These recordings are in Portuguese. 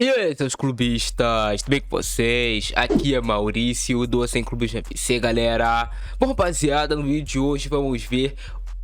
E aí, seus clubistas, tudo bem com vocês? Aqui é Maurício, do Sem Clubismo FC, galera. Bom, rapaziada, no vídeo de hoje vamos ver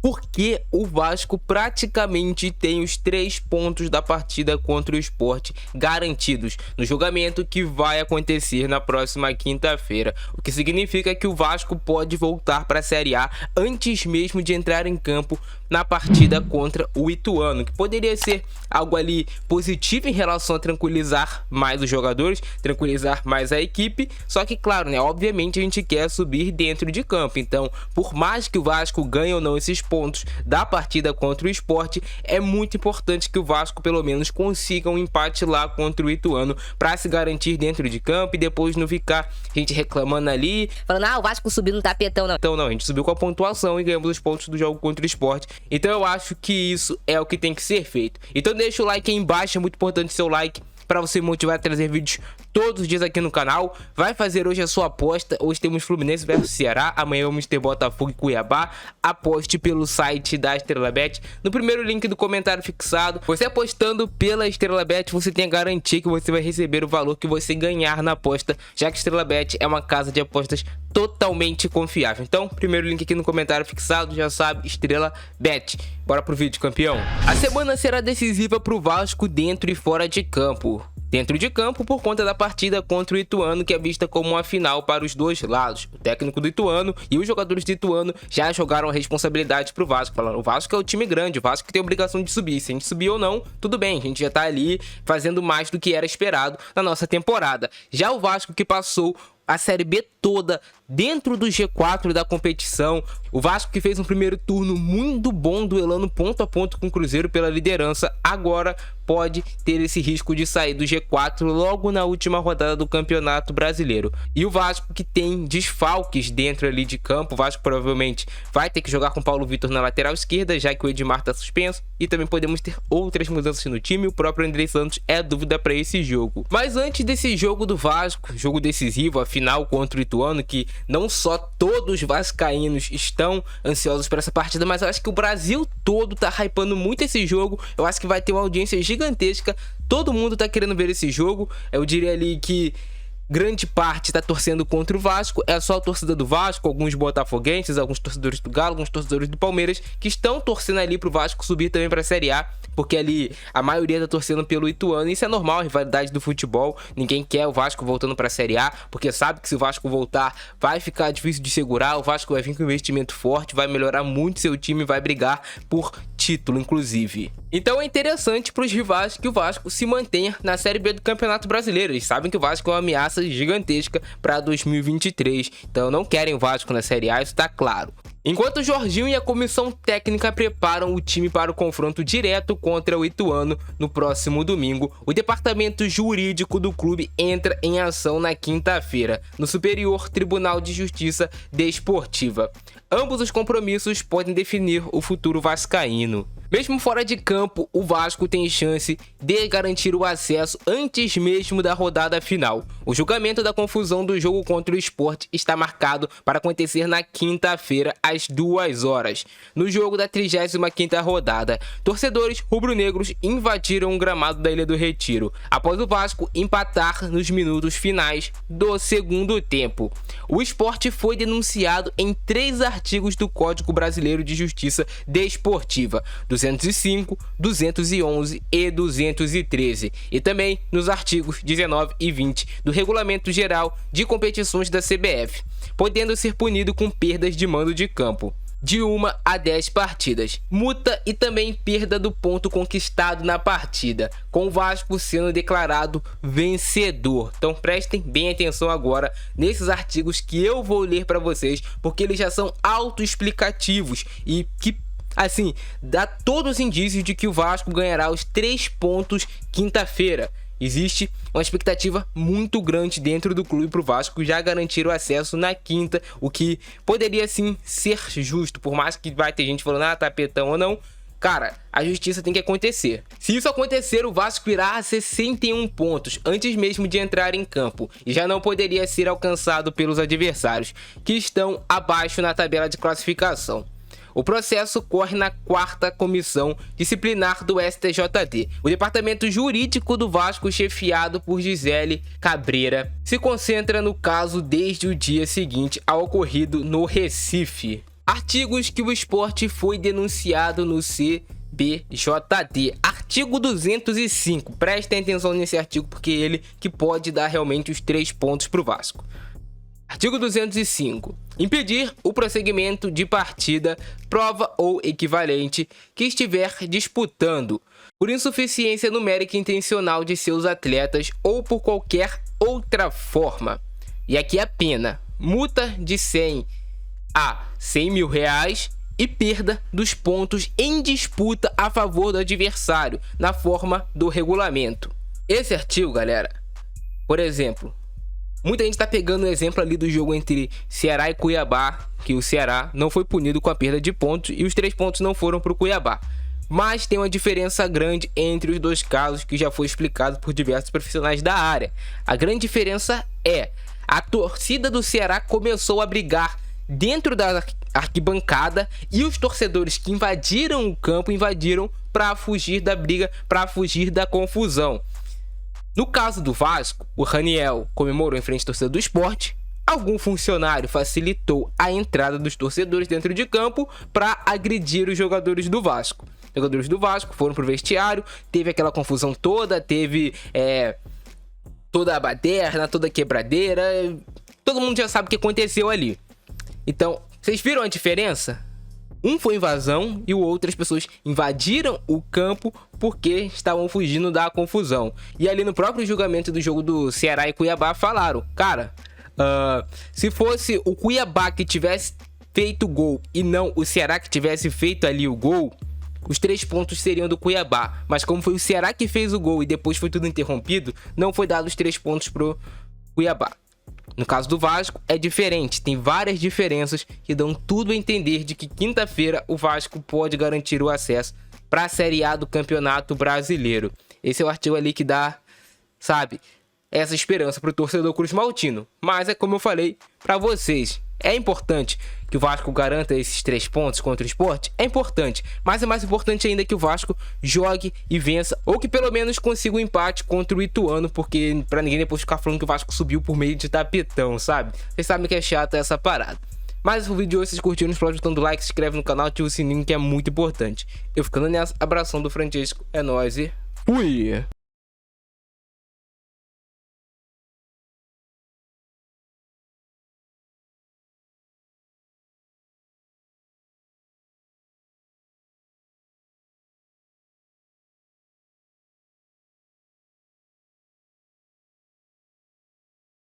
por que o Vasco praticamente tem os 3 pontos da partida contra o Sport garantidos no julgamento que vai acontecer na próxima quinta-feira. O que significa que o Vasco pode voltar para a Série A antes mesmo de entrar em campo na partida contra o Ituano, que poderia ser algo ali positivo em relação a tranquilizar mais os jogadores, tranquilizar mais a equipe, só que claro, né, obviamente a gente quer subir dentro de campo. Então, por mais que o Vasco ganhe ou não esses pontos da partida contra o Sport, é muito importante que o Vasco pelo menos consiga um empate lá contra o Ituano para se garantir dentro de campo e depois não ficar a gente reclamando ali, falando, o Vasco subiu no tapetão, não. Então não, a gente subiu com a pontuação e ganhamos os pontos do jogo contra o Sport. Então eu acho que isso é o que tem que ser feito. Então deixa o like aí embaixo, é muito importante seu like para você me motivar a trazer vídeos todos os dias aqui no canal. Vai fazer hoje a sua aposta. Hoje temos Fluminense versus Ceará. Amanhã vamos ter Botafogo e Cuiabá. Aposte pelo site da Estrela Bet. No primeiro link do comentário fixado. Você apostando pela Estrela Bet, você tem a garantia que você vai receber o valor que você ganhar na aposta, já que a Estrela Bet é uma casa de apostas totalmente confiável. Então, primeiro link aqui no comentário fixado, já sabe, Estrela Bet. Bora pro vídeo, campeão. A semana será decisiva pro Vasco dentro e fora de campo. Dentro de campo, por conta da partida contra o Ituano, que é vista como uma final para os dois lados. O técnico do Ituano e os jogadores do Ituano já jogaram a responsabilidade pro Vasco, falando, o Vasco é o time grande, o Vasco tem a obrigação de subir. Se a gente subir ou não, tudo bem, a gente já tá ali fazendo mais do que era esperado na nossa temporada. Já o Vasco, que passou a Série B toda dentro do G4 da competição, o Vasco que fez um primeiro turno muito bom, duelando ponto a ponto com o Cruzeiro pela liderança, agora pode ter esse risco de sair do G4 logo na última rodada do Campeonato Brasileiro. E o Vasco que tem desfalques dentro ali de campo, o Vasco provavelmente vai ter que jogar com Paulo Vitor na lateral esquerda, já que o Edmar está suspenso, e também podemos ter outras mudanças no time. O próprio Andrei Santos é dúvida para esse jogo. Mas antes desse jogo do Vasco, jogo decisivo, a final contra o Ituano, que não só todos os vascaínos estão ansiosos para essa partida, mas eu acho que o Brasil todo tá hypando muito esse jogo. Eu acho que vai ter uma audiência gigantesca, todo mundo tá querendo ver esse jogo. Eu diria ali que grande parte tá torcendo contra o Vasco, é só a torcida do Vasco, alguns botafoguenses, alguns torcedores do Galo, alguns torcedores do Palmeiras, que estão torcendo ali pro Vasco subir também pra Série A, porque ali a maioria tá torcendo pelo Ituano, e isso é normal, a rivalidade do futebol, ninguém quer o Vasco voltando pra Série A, porque sabe que se o Vasco voltar, vai ficar difícil de segurar, o Vasco vai vir com um investimento forte, vai melhorar muito seu time, vai brigar por título, inclusive. Então é interessante pros rivais que o Vasco se mantenha na Série B do Campeonato Brasileiro, eles sabem que o Vasco é uma ameaça gigantesca para 2023, então não querem o Vasco na Série A, isso tá claro. Enquanto o Jorginho e a comissão técnica preparam o time para o confronto direto contra o Ituano no próximo domingo, o departamento jurídico do clube entra em ação na quinta-feira, no Superior Tribunal de Justiça Desportiva. Ambos os compromissos podem definir o futuro vascaíno. Mesmo fora de campo, o Vasco tem chance de garantir o acesso antes mesmo da rodada final. O julgamento da confusão do jogo contra o Sport está marcado para acontecer na quinta-feira, às 2 horas. No jogo da 35ª rodada, torcedores rubro-negros invadiram o gramado da Ilha do Retiro, após o Vasco empatar nos minutos finais do segundo tempo. O Sport foi denunciado em 3 artigos do Código Brasileiro de Justiça Desportiva, 205, 211 e 213, e também nos artigos 19 e 20 do Regulamento Geral de Competições da CBF, podendo ser punido com perdas de mando de campo de 1 a 10 partidas, multa e também perda do ponto conquistado na partida, com o Vasco sendo declarado vencedor. Então prestem bem atenção agora nesses artigos que eu vou ler para vocês, porque eles já são autoexplicativos e que, assim, dá todos os indícios de que o Vasco ganhará os 3 pontos quinta-feira. Existe uma expectativa muito grande dentro do clube para o Vasco já garantir o acesso na quinta, o que poderia sim ser justo, por mais que vai ter gente falando, tapetão ou não. Cara, a justiça tem que acontecer. Se isso acontecer, o Vasco irá a 61 pontos antes mesmo de entrar em campo e já não poderia ser alcançado pelos adversários, que estão abaixo na tabela de classificação. O processo corre na 4ª Comissão Disciplinar do STJD. O departamento jurídico do Vasco, chefiado por Gisele Cabreira, se concentra no caso desde o dia seguinte ao ocorrido no Recife. Artigos que o Sport foi denunciado no CBJD. Artigo 205. Prestem atenção nesse artigo porque é ele que pode dar realmente os 3 pontos para o Vasco. Artigo 205. Impedir o prosseguimento de partida, prova ou equivalente que estiver disputando por insuficiência numérica intencional de seus atletas ou por qualquer outra forma. E aqui a pena: multa de 100 a 100 mil reais e perda dos pontos em disputa a favor do adversário, na forma do regulamento. Esse artigo, galera, por exemplo, muita gente tá pegando o exemplo ali do jogo entre Ceará e Cuiabá, que o Ceará não foi punido com a perda de pontos e os 3 pontos não foram para o Cuiabá. Mas tem uma diferença grande entre os dois casos que já foi explicado por diversos profissionais da área. A grande diferença é: a torcida do Ceará começou a brigar dentro da arquibancada e os torcedores que invadiram o campo invadiram para fugir da briga, para fugir da confusão. No caso do Vasco, o Raniel comemorou em frente à torcida do Sport. Algum funcionário facilitou a entrada dos torcedores dentro de campo para agredir os jogadores do Vasco. Os jogadores do Vasco foram pro vestiário, teve aquela confusão toda, teve toda a baderna, toda a quebradeira. Todo mundo já sabe o que aconteceu ali. Então, vocês viram a diferença? Um foi invasão e o outro as pessoas invadiram o campo porque estavam fugindo da confusão. E ali no próprio julgamento do jogo do Ceará e Cuiabá falaram: cara, se fosse o Cuiabá que tivesse feito o gol e não o Ceará que tivesse feito ali o gol, os 3 pontos seriam do Cuiabá. Mas como foi o Ceará que fez o gol e depois foi tudo interrompido, não foi dado os 3 pontos pro Cuiabá. No caso do Vasco é diferente, tem várias diferenças que dão tudo a entender de que quinta-feira o Vasco pode garantir o acesso para a Série A do Campeonato Brasileiro. Esse é o artigo ali que dá, sabe, essa esperança para o torcedor cruzmaltino. Mas é como eu falei para vocês, é importante que o Vasco garanta esses 3 pontos contra o Sport, é importante, mas é mais importante ainda que o Vasco jogue e vença, ou que pelo menos consiga um empate contra o Ituano, porque pra ninguém depois ficar falando que o Vasco subiu por meio de tapetão, sabe? Vocês sabem que é chato essa parada. Mas o vídeo de hoje, vocês curtiram, não explode botando like, se inscreve no canal, ativa o sininho que é muito importante. Eu ficando nessa, abração do Francesco, é nóis e fui!